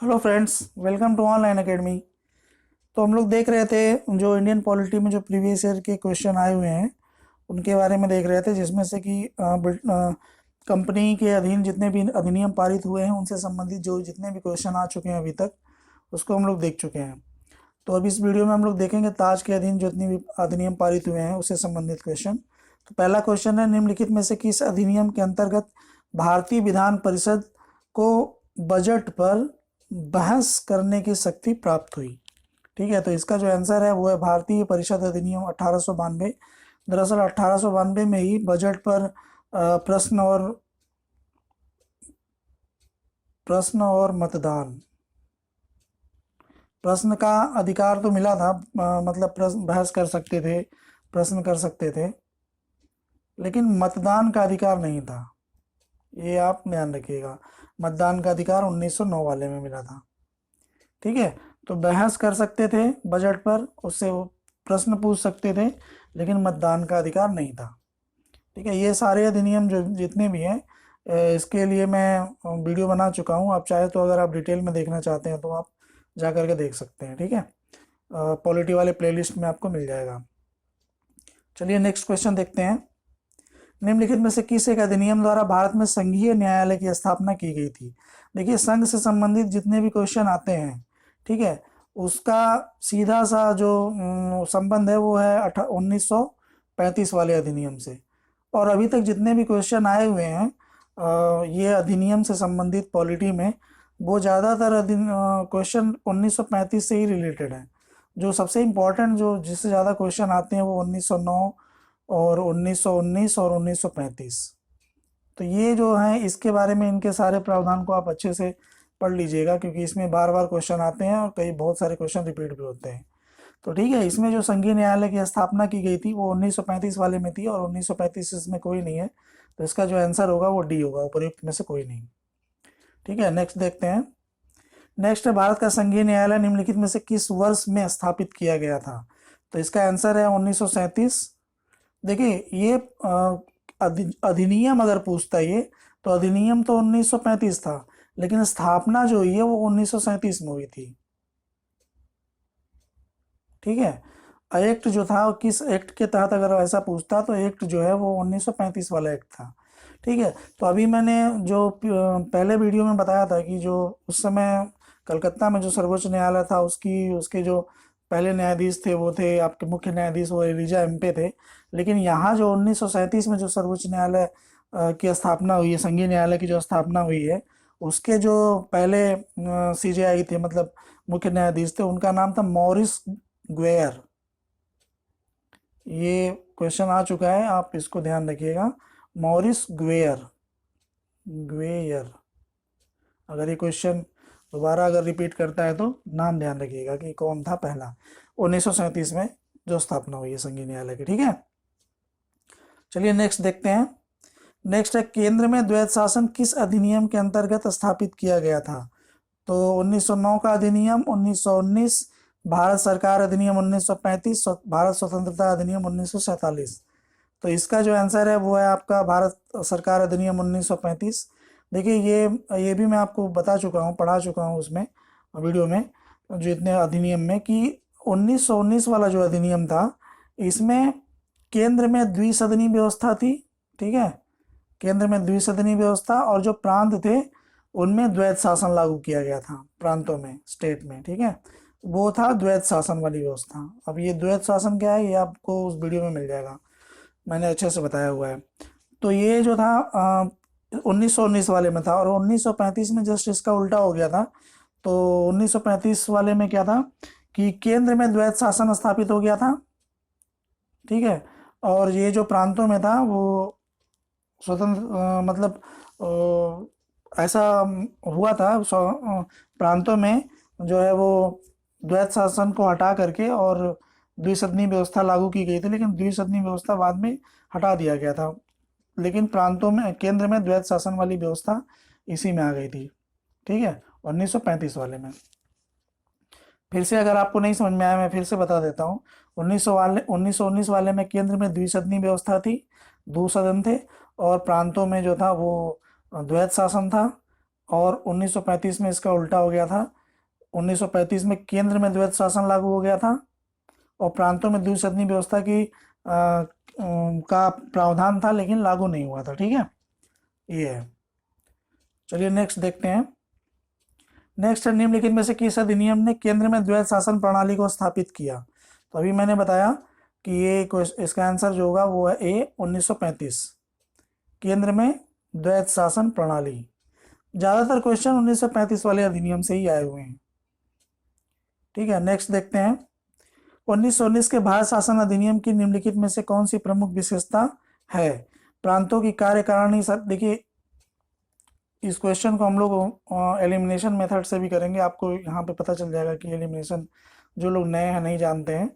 Hello friends, welcome to online academy. तो हम लोग देख रहे थे जो इंडियन पॉलिटी में जो प्रीवियस ईयर के क्वेश्चन आए हुए हैं उनके बारे में देख रहे थे, जिसमें से कि कंपनी के अधीन जितने भी अधिनियम पारित हुए हैं उनसे संबंधित जो जितने भी क्वेश्चन आ चुके हैं अभी तक उसको हम लोग देख चुके हैं। तो अब इस वीडियो में हम लोग देखेंगे ताज के अधीन जितने भी अधिनियम पारित हुए हैं उससे संबंधित क्वेश्चन। तो पहला क्वेश्चन है, निम्नलिखित में से किस अधिनियम के अंतर्गत भारतीय विधान परिषद को बजट पर बहस करने की शक्ति प्राप्त हुई? ठीक है, तो इसका जो आंसर है वो है भारतीय परिषद अधिनियम 1892। दरअसल 1892 में ही बजट पर प्रश्न और मतदान प्रश्न का अधिकार तो मिला था। मतलब प्रश्न बहस कर सकते थे, प्रश्न कर सकते थे, लेकिन मतदान का अधिकार नहीं था। ये आप ध्यान रखिएगा, मतदान का अधिकार 1909 वाले में मिला था। ठीक है, तो बहस कर सकते थे बजट पर, उससे वो प्रश्न पूछ सकते थे, लेकिन मतदान का अधिकार नहीं था। ठीक है, ये सारे अधिनियम जो जितने भी हैं इसके लिए मैं वीडियो बना चुका हूँ। आप चाहे तो अगर आप डिटेल में देखना चाहते हैं तो आप जा करके देख सकते हैं। ठीक है, पॉलिटी वाले प्लेलिस्ट में आपको मिल जाएगा। चलिए नेक्स्ट क्वेश्चन देखते हैं। निम्नलिखित में से किस एक अधिनियम द्वारा भारत में संघीय न्यायालय की स्थापना की गई थी? देखिए, संघ से संबंधित जितने भी क्वेश्चन आते हैं, ठीक है, उसका सीधा सा जो संबंध है वो है 1935 वाले अधिनियम से। और अभी तक जितने भी क्वेश्चन आए हुए हैं ये अधिनियम से संबंधित पॉलिटी में, वो ज़्यादातर क्वेश्चन 1935 से ही रिलेटेड है। जो सबसे इम्पोर्टेंट जो जिससे ज़्यादा क्वेश्चन आते हैं वो 1909 और 1919 और 1935। तो ये जो है इसके बारे में, इनके सारे प्रावधान को आप अच्छे से पढ़ लीजिएगा, क्योंकि इसमें बार बार क्वेश्चन आते हैं और कई बहुत सारे क्वेश्चन रिपीट भी होते हैं। तो ठीक है, इसमें जो संघीय न्यायालय की स्थापना की गई थी वो 1935 वाले में थी, और 1935 इसमें कोई नहीं है, तो इसका जो आंसर होगा वो डी होगा, उपयुक्त में से कोई नहीं। ठीक है, नेक्स्ट देखते हैं। नेक्स्ट है, भारत का संघीय न्यायालय निम्नलिखित में से किस वर्ष में स्थापित किया गया था? तो इसका आंसर है 1937। देखिए, ये अधिनियम अगर पूछता है ये, तो अधिनियम तो 1935 था, लेकिन स्थापना जो हुई है वो 1937 में हुई थी। ठीक है, एक्ट जो था, किस एक्ट के तहत अगर ऐसा पूछता तो एक्ट जो है वो 1935 वाला एक्ट था। ठीक है, तो अभी मैंने जो पहले वीडियो में बताया था कि जो उस समय कलकत्ता में जो सर्वोच्च न्यायालय था उसकी उसके जो पहले न्यायाधीश थे वो थे आपके मुख्य न्यायाधीश, वो एलिजा एम्पे थे। लेकिन यहाँ जो 1937 में जो सर्वोच्च न्यायालय की स्थापना हुई है, संघीय न्यायालय की जो स्थापना हुई है, उसके जो पहले सीजेआई थे, मतलब मुख्य न्यायाधीश थे, उनका नाम था मॉरिस ग्वेयर। ये क्वेश्चन आ चुका है, आप इसको ध्यान रखिएगा, मॉरिस ग्वेयर। ग्वेयर, अगर ये क्वेश्चन दोबारा अगर रिपीट करता है तो नाम ध्यान रखिएगा कि कौन था पहला। 1937 में जो स्थापना हुई है संघीय न्यायालय की। ठीक है, चलिए नेक्स्ट देखते हैं। नेक्स्ट है, केंद्र में द्वैत शासन किस अधिनियम के अंतर्गत स्थापित किया गया था? तो 1909 का अधिनियम, 1919 भारत सरकार अधिनियम, 1935 भारत स्वतंत्रता अधिनियम 1947। तो इसका जो आंसर है वो है आपका भारत सरकार अधिनियम 1935। देखिए, ये भी मैं आपको बता चुका हूँ, पढ़ा चुका हूँ उसमें वीडियो में, जो इतने अधिनियम में, कि 1919 वाला जो अधिनियम था इसमें केंद्र में द्विसदनी व्यवस्था थी। ठीक है, केंद्र में द्विसदनी व्यवस्था, और जो प्रांत थे उनमें द्वैत शासन लागू किया गया था, प्रांतों में, स्टेट में। ठीक है, वो था द्वैत शासन वाली व्यवस्था। अब ये द्वैत शासन क्या है ये आपको उस वीडियो में मिल जाएगा, मैंने अच्छे से बताया हुआ है। तो ये जो था 1919 वाले में था, और 1935 में जस्ट इसका उल्टा हो गया था। तो 1935 वाले में क्या था कि केंद्र में द्वैत शासन स्थापित हो गया था। ठीक है, और ये जो प्रांतों में था वो स्वतंत्र, मतलब ऐसा हुआ था प्रांतों में जो है वो द्वैत शासन को हटा करके और द्विसदनी व्यवस्था लागू की गई थी, लेकिन द्विसदनी व्यवस्था बाद में हटा दिया गया था। लेकिन प्रांतों में, केंद्र में द्वैत शासन वाली व्यवस्था इसी में आ गई थी। ठीक है, 1935 वाले में। फिर से अगर आपको नहीं समझ में आया मैं फिर से बता देता हूँ। 1919 वाले में केंद्र में द्विसदनी व्यवस्था थी, दो सदन थे, और प्रांतों में जो था वो द्वैत शासन था। और 1935 में इसका उल्टा हो गया था। 1935 में केंद्र में द्वैत शासन लागू हो गया था और प्रांतों में द्विसदनी व्यवस्था की का प्रावधान था, लेकिन लागू नहीं हुआ था। ठीक है, ये है। चलिए नेक्स्ट देखते हैं। नेक्स्ट है, निम्नलिखित में से किस अधिनियम ने केंद्र में द्वैत शासन प्रणाली को स्थापित किया? तो अभी मैंने बताया कि इसका आंसर जो होगा वो है ए 1935, केंद्र में द्वैत शासन प्रणाली। ज़्यादातर क्वेश्चन 1935 वाले अधिनियम से ही आए हुए हैं। ठीक है, नेक्स्ट देखते हैं। 1919 के भारत शासन अधिनियम की निम्नलिखित में से कौन सी प्रमुख विशेषता है? प्रांतों की कार्यकारिणी। सर देखिए, इस क्वेश्चन को हम लोग एलिमिनेशन मेथड से भी करेंगे, आपको यहाँ पे पता चल जाएगा कि एलिमिनेशन, जो लोग नए हैं नहीं जानते हैं,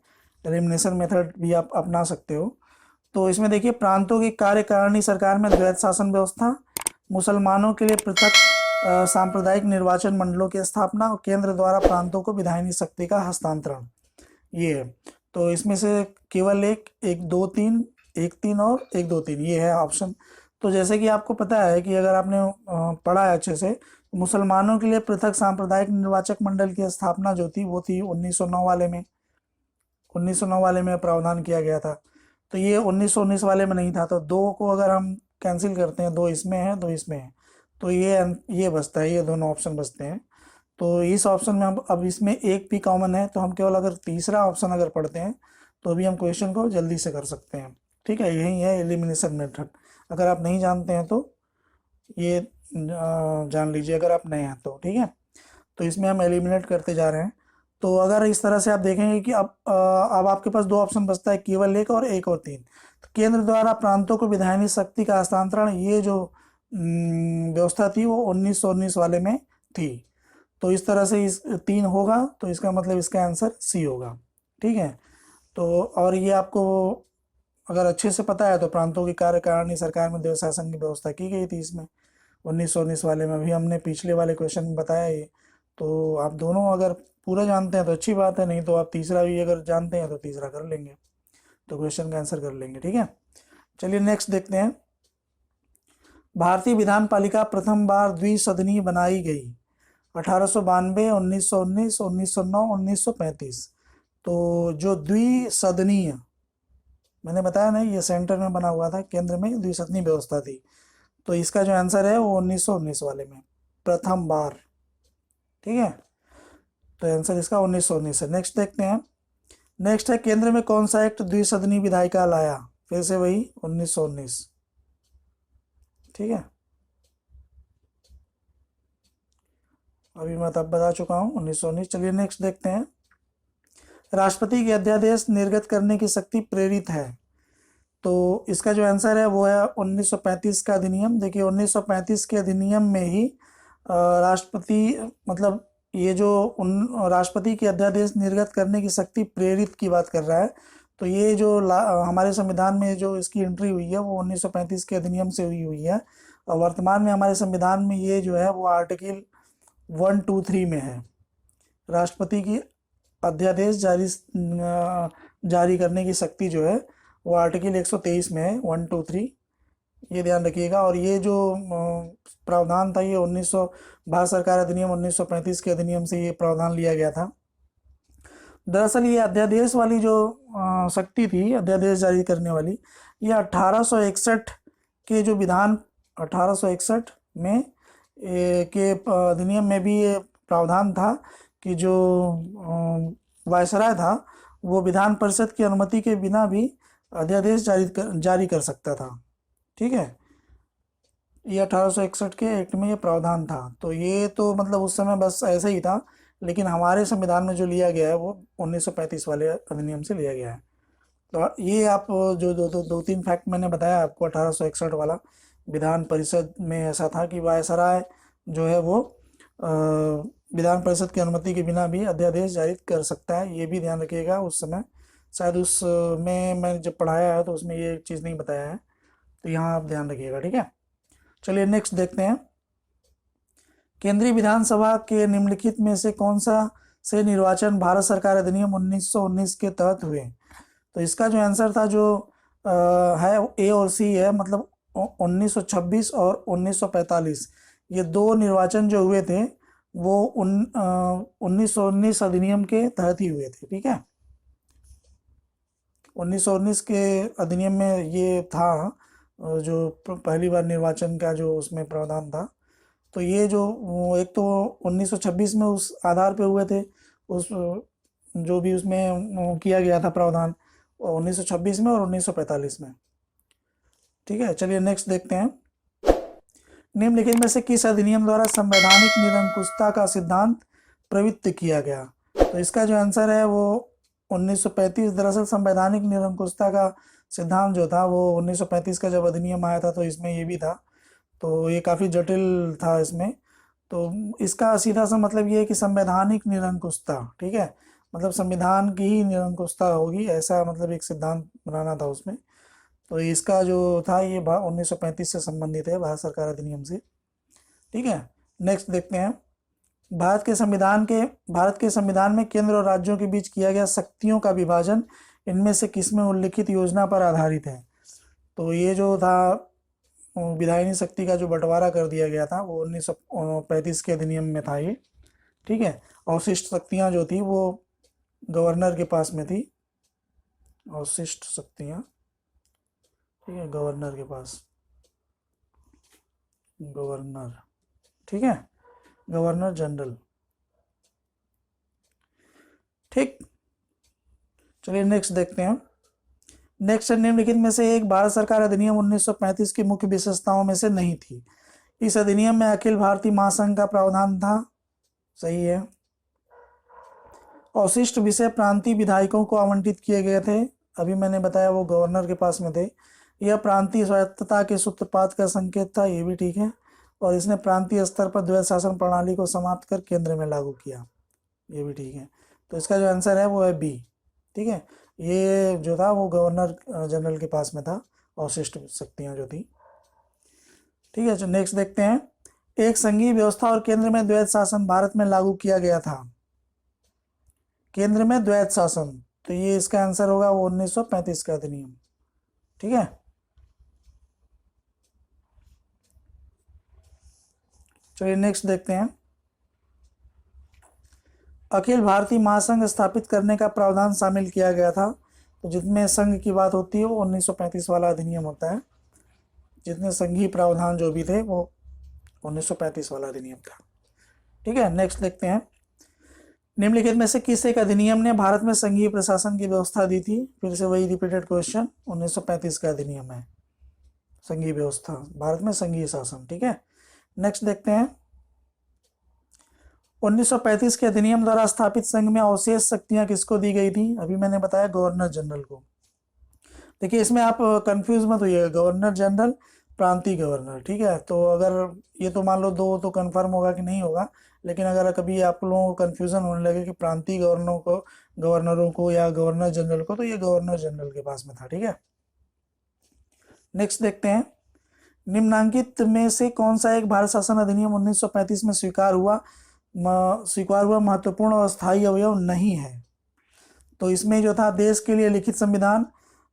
एलिमिनेशन मेथड भी आप अपना सकते हो। तो इसमें देखिए, प्रांतों की कार्यकारिणी सरकार में द्वैत शासन व्यवस्था, मुसलमानों के लिए पृथक सांप्रदायिक निर्वाचन मंडलों की स्थापना और केंद्र द्वारा प्रांतों को विधायी शक्ति का हस्तांतरण, ये है। तो इसमें से केवल एक दो तीन, एक तीन और एक दो तीन, ये है ऑप्शन। तो जैसे कि आपको पता है कि अगर आपने पढ़ा है अच्छे से, मुसलमानों के लिए पृथक सांप्रदायिक निर्वाचक मंडल की स्थापना जो थी वो थी 1909 वाले में, 1909 वाले में प्रावधान किया गया था। तो ये 1919 वाले में नहीं था। तो दो को अगर हम कैंसिल करते हैं, दो इसमें है दो इसमें है, तो ये बचता है, ये दोनों ऑप्शन बचते हैं। तो इस ऑप्शन में हम अब इसमें एक भी कॉमन है, तो हम केवल अगर तीसरा ऑप्शन अगर पढ़ते हैं तो भी हम क्वेश्चन को जल्दी से कर सकते हैं। ठीक है, यही है एलिमिनेशन मेथड। अगर आप नहीं जानते हैं तो ये जान लीजिए, अगर आप नए हैं तो। ठीक है, तो इसमें हम एलिमिनेट करते जा रहे हैं। तो अगर इस तरह से आप देखेंगे कि अब आपके पास दो ऑप्शन बचता है, केवल एक और एक और तीन। तो केंद्र द्वारा प्रांतों को विधायी शक्ति का हस्तांतरण, ये जो व्यवस्था थी वो 1919 वाले में थी। तो इस तरह से इस तीन होगा, तो इसका मतलब इसका आंसर सी होगा। ठीक है, तो और ये आपको अगर अच्छे से पता है तो प्रांतों की कार्यकारिणी सरकार में द्वैत शासन की व्यवस्था की गई थी इसमें 1919 वाले में भी, हमने पिछले वाले क्वेश्चन में बताया ये। तो आप दोनों अगर पूरा जानते हैं तो अच्छी बात है, नहीं तो आप तीसरा भी अगर जानते हैं तो तीसरा कर लेंगे, तो क्वेश्चन का आंसर कर लेंगे। ठीक है, चलिए नेक्स्ट देखते हैं। भारतीय विधान पालिका प्रथम बार द्विसदनीय बनाई गई 1892, 1919, 1909, 1935। तो जो द्विसदनीय, मैंने बताया ना, ये सेंटर में बना हुआ था, केंद्र में द्विसदनीय व्यवस्था थी। तो इसका जो आंसर है वो 1919 वाले में प्रथम बार। ठीक है, तो आंसर इसका 1919 है। नेक्स्ट देखते हैं। नेक्स्ट है, केंद्र में कौन सा एक्ट द्विसदनीय विधायिका लाया? फिर से वही 1919। ठीक है, अभी मैं तब बता चुका हूँ 1919। चलिए नेक्स्ट देखते हैं। राष्ट्रपति के अध्यादेश निर्गत करने की शक्ति प्रेरित है। तो इसका जो आंसर है वो है 1935 का अधिनियम। देखिए 1935 के अधिनियम में ही राष्ट्रपति, मतलब ये जो राष्ट्रपति के अध्यादेश निर्गत करने की शक्ति प्रेरित की बात कर रहा है। तो ये जो हमारे संविधान में जो इसकी एंट्री हुई है वो 1935 के अधिनियम से हुई है। और वर्तमान में हमारे संविधान में ये जो है वो आर्टिकल 123 में है। राष्ट्रपति की अध्यादेश जारी करने की शक्ति जो है वो आर्टिकल 123 में है, 123, ये ध्यान रखिएगा। और ये जो प्रावधान था ये 1900 भारत सरकार अधिनियम 1935 के अधिनियम से ये प्रावधान लिया गया था। दरअसल ये अध्यादेश वाली जो शक्ति थी, अध्यादेश जारी करने वाली, ये 1861 के जो विधान 1861 में के अधिनियम में भी ये प्रावधान था कि जो वायसराय था वो विधान परिषद की अनुमति के बिना भी अध्यादेश जारी कर सकता था। ठीक है, ये 1861 के एक्ट में ये प्रावधान था। तो ये तो मतलब उस समय बस ऐसे ही था, लेकिन हमारे संविधान में जो लिया गया है वो 1935 वाले अधिनियम से लिया गया है। तो ये आप जो दो तीन फैक्ट मैंने बताया आपको, 1861 वाला विधान परिषद में ऐसा था कि वायसराय जो है वो विधान परिषद की अनुमति के बिना भी अध्यादेश जारी कर सकता है, ये भी ध्यान रखिएगा। उस समय शायद उसमें मैं जब पढ़ाया है तो उसमें ये चीज़ नहीं बताया है, तो यहाँ आप ध्यान रखिएगा। ठीक है, चलिए नेक्स्ट देखते हैं। केंद्रीय विधानसभा के निम्नलिखित में से कौन सा से निर्वाचन भारत सरकार अधिनियम 1919 के तहत हुए? तो इसका जो आंसर था जो है ए और सी है, मतलब 1926 और 1945, ये 2 निर्वाचन जो हुए थे वो 1919 अधिनियम के तहत ही हुए थे, ठीक है। 1919 के अधिनियम में ये था जो पहली बार निर्वाचन का जो उसमें प्रावधान था। तो ये जो एक तो 1926 में उस आधार पे हुए थे, उस जो भी उसमें किया गया था प्रावधान 1926 में और 1945 में, ठीक है। चलिए नेक्स्ट देखते हैं। निम्नलिखित में से किस अधिनियम द्वारा संवैधानिक निरंकुशता का सिद्धांत प्रवृत्त किया गया? तो इसका जो आंसर है वो 1935। दरअसल संवैधानिक निरंकुशता का सिद्धांत जो था वो 1935 का जब अधिनियम आया था तो इसमें ये भी था, तो ये काफ़ी जटिल था इसमें। तो इसका सीधा सा मतलब ये है कि संवैधानिक निरंकुशता, ठीक है, मतलब संविधान की ही निरंकुशता होगी, ऐसा मतलब एक सिद्धांत बनाना था उसमें। तो इसका जो था ये 1935 से संबंधित है, भारत सरकार अधिनियम से, ठीक है। नेक्स्ट देखते हैं। भारत के संविधान में केंद्र और राज्यों के बीच किया गया शक्तियों का विभाजन इनमें से किसमें उल्लिखित योजना पर आधारित है? तो ये जो था विधायिनी शक्ति का जो बंटवारा कर दिया गया था वो 1935 के अधिनियम में था ये, ठीक है। अवशिष्ट शक्तियाँ जो थी वो गवर्नर के पास में थी, अवशिष्ट शक्तियाँ, ठीक है, गवर्नर के पास, गवर्नर, ठीक है, गवर्नर जनरल, ठीक। चलिए नेक्स्ट देखते हैं। नेक्स्ट निम्नलिखित में से एक भारत सरकार अधिनियम 1935 की मुख्य विशेषताओं में से नहीं थी। इस अधिनियम में अखिल भारतीय महासंघ का प्रावधान था, सही है। अवशिष्ट विषय प्रांतीय विधायकों को आवंटित किए गए थे, अभी मैंने बताया वो गवर्नर के पास में थे। यह प्रांतीय स्वायत्तता के सूत्रपात का संकेत था, ये भी ठीक है। और इसने प्रांतीय स्तर पर द्वैध शासन प्रणाली को समाप्त कर केंद्र में लागू किया, ये भी ठीक है। तो इसका जो आंसर है वो है बी, ठीक है। ये जो था वो गवर्नर जनरल के पास में था, अवशिष्ट शक्तियाँ जो थी, ठीक है। जो नेक्स्ट देखते हैं। एक संघीय व्यवस्था और केंद्र में द्वैध शासन भारत में लागू किया गया था, केंद्र में द्वैध शासन, तो ये इसका आंसर होगा वो 1935 का अधिनियम, ठीक है। चलिए नेक्स्ट देखते हैं। अखिल भारतीय महासंघ स्थापित करने का प्रावधान शामिल किया गया था, तो जितने संघ की बात होती है वो 1935 वाला अधिनियम होता है, जितने संघीय प्रावधान जो भी थे वो 1935 वाला अधिनियम था, ठीक है। नेक्स्ट देखते हैं। निम्नलिखित में से किस एक अधिनियम ने भारत में संघीय प्रशासन की व्यवस्था दी थी? फिर से वही रिपीटेड क्वेश्चन, 1935 का अधिनियम है, संघीय व्यवस्था, भारत में संघीय शासन, ठीक है। नेक्स्ट देखते हैं। 1935 के अधिनियम द्वारा स्थापित संघ में अवशेष शक्तियां किसको दी गई थी? अभी मैंने बताया गवर्नर जनरल को। देखिए इसमें आप कंफ्यूज मत होइएगा, गवर्नर जनरल, प्रांतीय गवर्नर, ठीक है। तो अगर ये तो मान लो दो तो कंफर्म होगा कि नहीं होगा, लेकिन अगर कभी आप लोगों को कंफ्यूजन होने लगे कि प्रांतीय गवर्नरों को या गवर्नर जनरल को, तो ये गवर्नर जनरल के पास में था, ठीक है। नेक्स्ट देखते हैं। निम्नांकित में से कौन सा एक भारत शासन अधिनियम 1935 में स्वीकार हुआ महत्वपूर्ण और स्थायी अवयव नहीं है? तो इसमें जो था देश के लिए लिखित संविधान,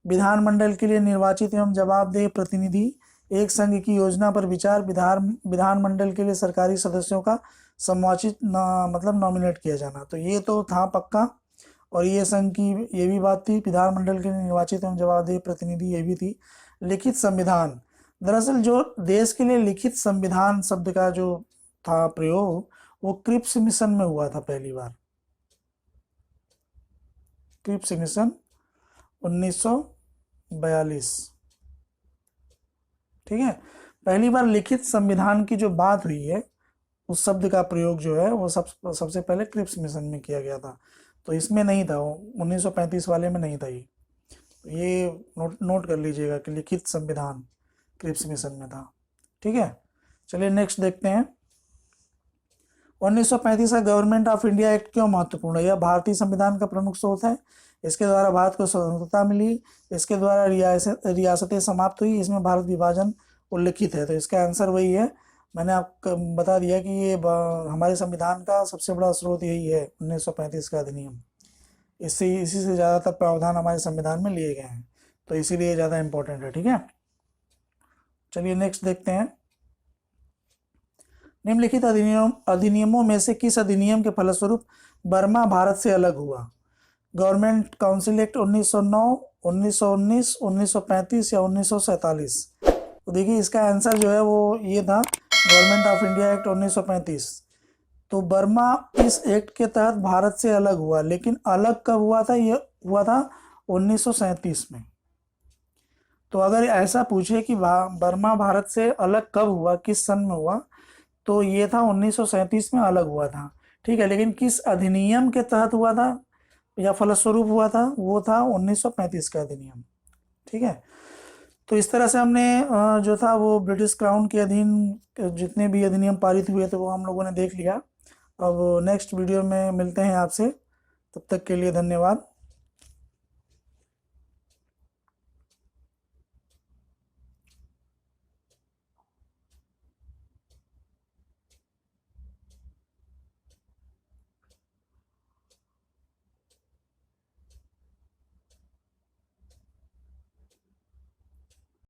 विधानमंडल के लिए निर्वाचित एवं जवाबदेह प्रतिनिधि, एक संघ की योजना पर विचार, विधानमंडल के लिए सरकारी सदस्यों का समवाचित मतलब नॉमिनेट किया जाना, तो ये तो था पक्का। और ये संघ की ये भी बात थी, विधानमंडल के लिए निर्वाचित एवं जवाबदेह प्रतिनिधि, ये भी थी। लिखित संविधान, दरअसल जो देश के लिए लिखित संविधान शब्द का जो था प्रयोग वो क्रिप्स मिशन में हुआ था पहली बार, क्रिप्स मिशन 1942, ठीक है। पहली बार लिखित संविधान की जो बात हुई है उस शब्द का प्रयोग जो है वो सबसे पहले क्रिप्स मिशन में किया गया था, तो इसमें नहीं था, 1935 वाले में नहीं था ये नोट कर लीजिएगा कि लिखित संविधान क्रिप्स मिशन में था, ठीक है। चलिए नेक्स्ट देखते हैं। 1935 का गवर्नमेंट ऑफ इंडिया एक्ट क्यों महत्वपूर्ण है? यह भारतीय संविधान का प्रमुख स्रोत है, इसके द्वारा भारत को स्वतंत्रता मिली, इसके द्वारा रियासतें समाप्त हुई, इसमें भारत विभाजन उल्लिखित है, तो इसका आंसर वही है। मैंने आपको बता दिया कि ये हमारे संविधान का सबसे बड़ा स्रोत यही है, 1935 का अधिनियम, इसी से ज़्यादातर प्रावधान हमारे संविधान में लिए गए हैं, तो इसीलिए ज़्यादा इम्पोर्टेंट है, ठीक है। चलिए नेक्स्ट देखते हैं। निम्नलिखित अधिनियमों में से किस अधिनियम के फलस्वरूप बर्मा भारत से अलग हुआ? गवर्नमेंट काउंसिल एक्ट 1909, 1919, 1935 या 1947? तो देखिए इसका आंसर जो है वो ये था, गवर्नमेंट ऑफ इंडिया एक्ट 1935। तो बर्मा इस एक्ट के तहत भारत से अलग हुआ, लेकिन अलग कब हुआ था? ये हुआ था 1937 में। तो अगर ऐसा पूछे कि बर्मा भारत से अलग कब हुआ, किस सन में हुआ, तो ये था 1937 में अलग हुआ था। ठीक है, लेकिन किस अधिनियम के तहत हुआ था या फलस्वरूप हुआ था? वो था 1935 का अधिनियम। ठीक है, तो इस तरह से हमने जो था वो ब्रिटिश क्राउन के अधीन जितने भी अधिनियम पारित हुए थे वो हम लोगों ने देख लिया। अब नेक्स्ट वीडियो में मिलते हैं आपसे, तब तक के लिए धन्यवाद।